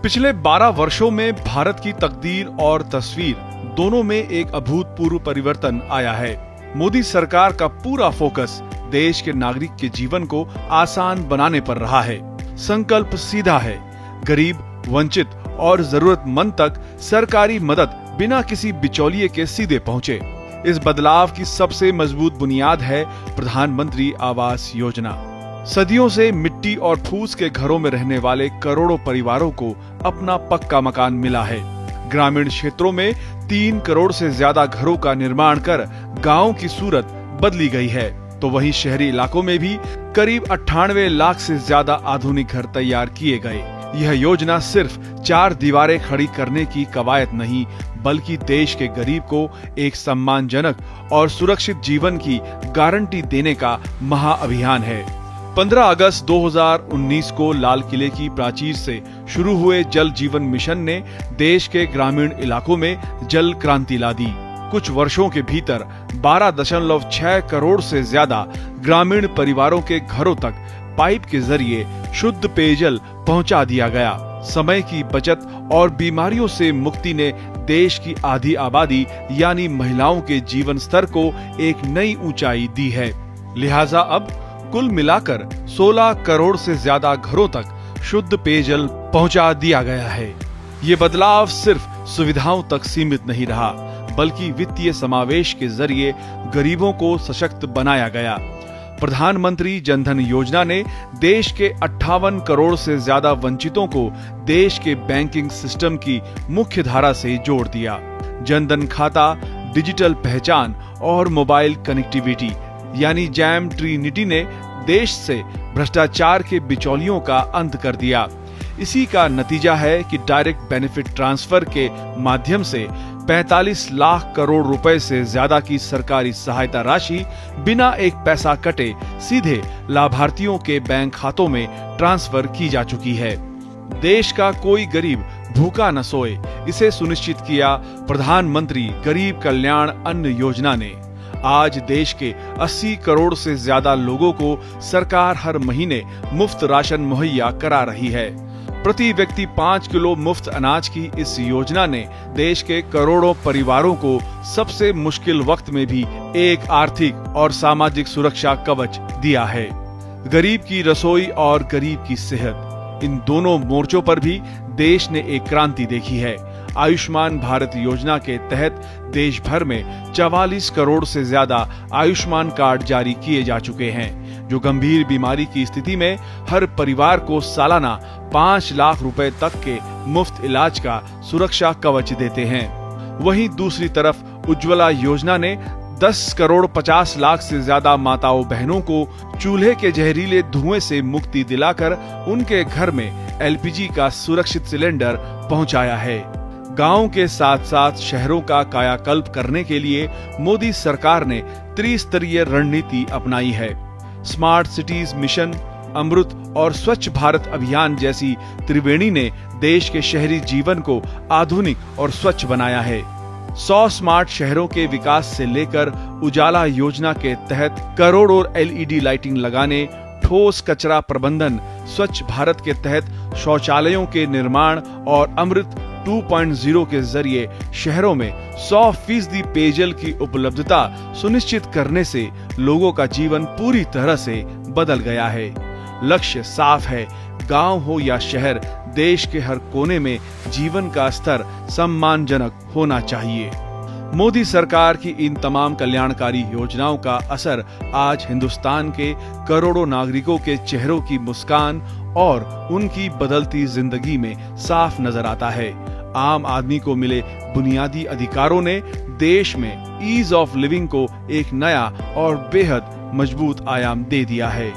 पिछले 12 वर्षों में भारत की तकदीर और तस्वीर दोनों में एक अभूतपूर्व परिवर्तन आया है। मोदी सरकार का पूरा फोकस देश के नागरिक के जीवन को आसान बनाने पर रहा है। संकल्प सीधा है, गरीब, वंचित और जरूरतमंद तक सरकारी मदद बिना किसी बिचौलिए के सीधे पहुंचे। इस बदलाव की सबसे मजबूत बुनियाद है प्रधानमंत्री आवास योजना। सदियों से मिट्टी और फूस के घरों में रहने वाले करोड़ों परिवारों को अपना पक्का मकान मिला है। ग्रामीण क्षेत्रों में 3 करोड़ से ज्यादा घरों का निर्माण कर गांव की सूरत बदली गई है, तो वहीं शहरी इलाकों में भी करीब 98 लाख से ज्यादा आधुनिक घर तैयार किए गए। यह योजना सिर्फ 4 दीवारें खड़ी करने की कवायद नहीं, बल्कि देश के गरीब को एक सम्मानजनक और सुरक्षित जीवन की गारंटी देने का महाअभियान है। 15 अगस्त 2019 को लाल किले की प्राचीर से शुरू हुए जल जीवन मिशन ने देश के ग्रामीण इलाकों में जल क्रांति ला दी। कुछ वर्षों के भीतर 12.6 करोड़ से ज्यादा ग्रामीण परिवारों के घरों तक पाइप के जरिए शुद्ध पेयजल पहुंचा दिया गया। समय की बचत और बीमारियों से मुक्ति ने देश की आधी आबादी यानी महिलाओं के जीवन स्तर को एक नई ऊंचाई दी है। लिहाजा अब कुल मिलाकर 16 करोड़ से ज्यादा घरों तक शुद्ध पेयजल पहुंचा दिया गया है। ये बदलाव सिर्फ सुविधाओं तक सीमित नहीं रहा, बल्कि वित्तीय समावेश के जरिए गरीबों को सशक्त बनाया गया। प्रधानमंत्री जनधन योजना ने देश के 58 करोड़ से ज्यादा वंचितों को देश के बैंकिंग सिस्टम की मुख्य धारा से जोड़ दिया। जनधन खाता, डिजिटल पहचान और मोबाइल कनेक्टिविटी यानी जैम ट्रिनिटी ने देश से भ्रष्टाचार के बिचौलियों का अंत कर दिया। इसी का नतीजा है कि डायरेक्ट बेनिफिट ट्रांसफर के माध्यम से 45 लाख करोड़ रुपए से ज्यादा की सरकारी सहायता राशि बिना एक पैसा कटे सीधे लाभार्थियों के बैंक खातों में ट्रांसफर की जा चुकी है। देश का कोई गरीब भूखा न सोए, इसे सुनिश्चित किया प्रधानमंत्री गरीब कल्याण अन्न योजना ने। आज देश के 80 करोड़ से ज्यादा लोगों को सरकार हर महीने मुफ्त राशन मुहैया करा रही है। प्रति व्यक्ति 5 किलो मुफ्त अनाज की इस योजना ने देश के करोड़ों परिवारों को सबसे मुश्किल वक्त में भी एक आर्थिक और सामाजिक सुरक्षा कवच दिया है। गरीब की रसोई और गरीब की सेहत, इन दोनों मोर्चों पर भी देश ने एक क्रांति देखी है। आयुष्मान भारत योजना के तहत देश भर में 44 करोड़ से ज्यादा आयुष्मान कार्ड जारी किए जा चुके हैं, जो गंभीर बीमारी की स्थिति में हर परिवार को सालाना 5 लाख रुपए तक के मुफ्त इलाज का सुरक्षा कवच देते हैं। वहीं दूसरी तरफ उज्ज्वला योजना ने 10 करोड़ 50 लाख से ज्यादा माताओं बहनों को चूल्हे के जहरीले धुएं से मुक्ति दिलाकर उनके घर में LPG का सुरक्षित सिलेंडर पहुंचाया है। गांव के साथ साथ शहरों का कायाकल्प करने के लिए मोदी सरकार ने त्रिस्तरीय रणनीति अपनाई है। स्मार्ट सिटीज मिशन, अमृत और स्वच्छ भारत अभियान जैसी त्रिवेणी ने देश के शहरी जीवन को आधुनिक और स्वच्छ बनाया है। 100 स्मार्ट शहरों के विकास से लेकर उजाला योजना के तहत करोड़ों LED लाइटिंग लगाने, ठोस कचरा प्रबंधन, स्वच्छ भारत के तहत शौचालयों के निर्माण और अमृत 2.0 के जरिए शहरों में 100% पेयजल की उपलब्धता सुनिश्चित करने से लोगों का जीवन पूरी तरह से बदल गया है। लक्ष्य साफ है, गांव हो या शहर, देश के हर कोने में जीवन का स्तर सम्मानजनक होना चाहिए। मोदी सरकार की इन तमाम कल्याणकारी योजनाओं का असर आज हिंदुस्तान के करोड़ों नागरिकों के चेहरों की मुस्कान और उनकी बदलती जिंदगी में साफ नजर आता है। आम आदमी को मिले बुनियादी अधिकारों ने देश में ईज ऑफ लिविंग को एक नया और बेहद मजबूत आयाम दे दिया है।